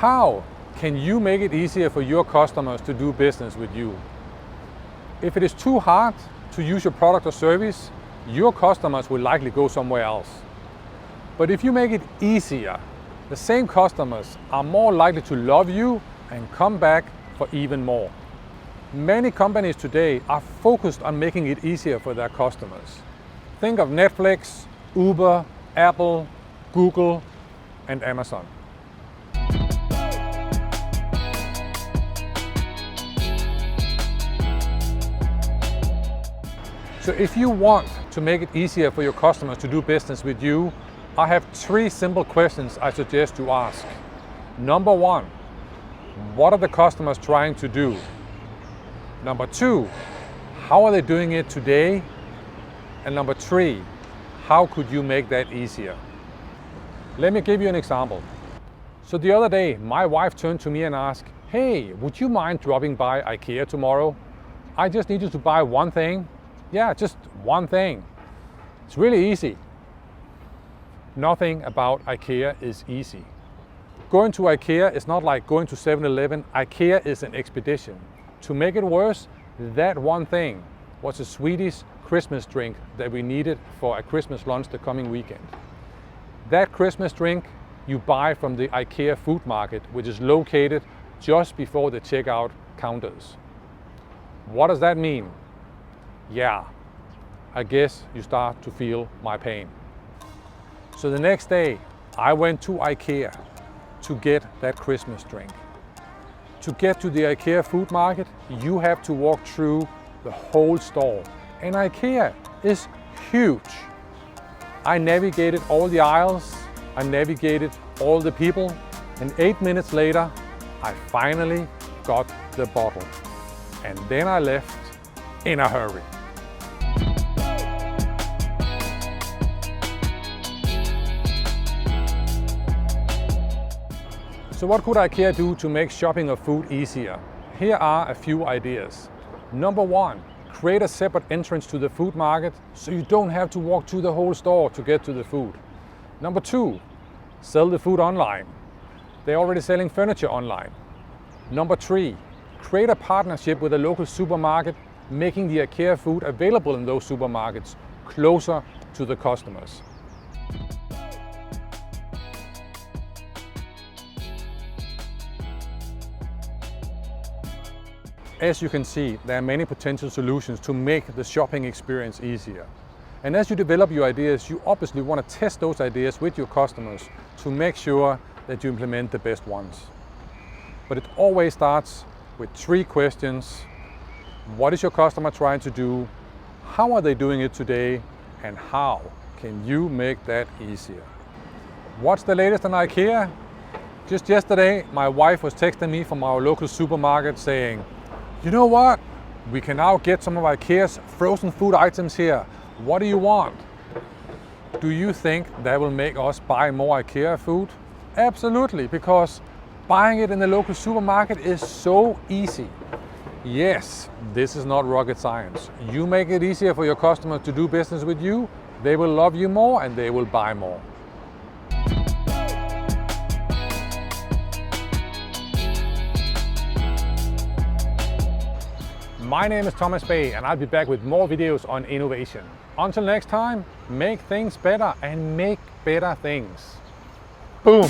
How can you make it easier for your customers to do business with you? If it is too hard to use your product or service, your customers will likely go somewhere else. But if you make it easier, the same customers are more likely to love you and come back for even more. Many companies today are focused on making it easier for their customers. Think of Netflix, Uber, Apple, Google, and Amazon. So if you want to make it easier for your customers to do business with you, I have 3 simple questions I suggest you ask. Number 1, what are the customers trying to do? Number 2, how are they doing it today? And number 3, how could you make that easier? Let me give you an example. So the other day, my wife turned to me and asked, "Hey, would you mind dropping by IKEA tomorrow? I just need you to buy one thing." Yeah, just one thing. It's really easy. Nothing about IKEA is easy. Going to IKEA is not like going to 7-Eleven. IKEA is an expedition. To make it worse, that one thing was a Swedish Christmas drink that we needed for a Christmas lunch the coming weekend. That Christmas drink you buy from the IKEA food market, which is located just before the checkout counters. What does that mean? Yeah, I guess you start to feel my pain. So the next day, I went to IKEA to get that Christmas drink. To get to the IKEA food market, you have to walk through the whole store. And IKEA is huge. I navigated all the aisles, I navigated all the people, and 8 minutes later, I finally got the bottle. And then I left in a hurry. So what could IKEA do to make shopping of food easier? Here are a few ideas. Number 1, create a separate entrance to the food market so you don't have to walk through the whole store to get to the food. Number 2, sell the food online. They're already selling furniture online. Number 3, create a partnership with a local supermarket, making the IKEA food available in those supermarkets closer to the customers. As you can see, there are many potential solutions to make the shopping experience easier. And as you develop your ideas, you obviously want to test those ideas with your customers to make sure that you implement the best ones. But it always starts with 3 questions. What is your customer trying to do? How are they doing it today? And how can you make that easier? What's the latest on IKEA? Just yesterday, my wife was texting me from our local supermarket saying, "You know what? We can now get some of IKEA's frozen food items here. What do you want?" Do you think that will make us buy more IKEA food? Absolutely, because buying it in the local supermarket is so easy. Yes, this is not rocket science. You make it easier for your customers to do business with you, they will love you more and they will buy more. My name is Thomas Bay and I'll be back with more videos on innovation. Until next time, make things better and make better things. Boom!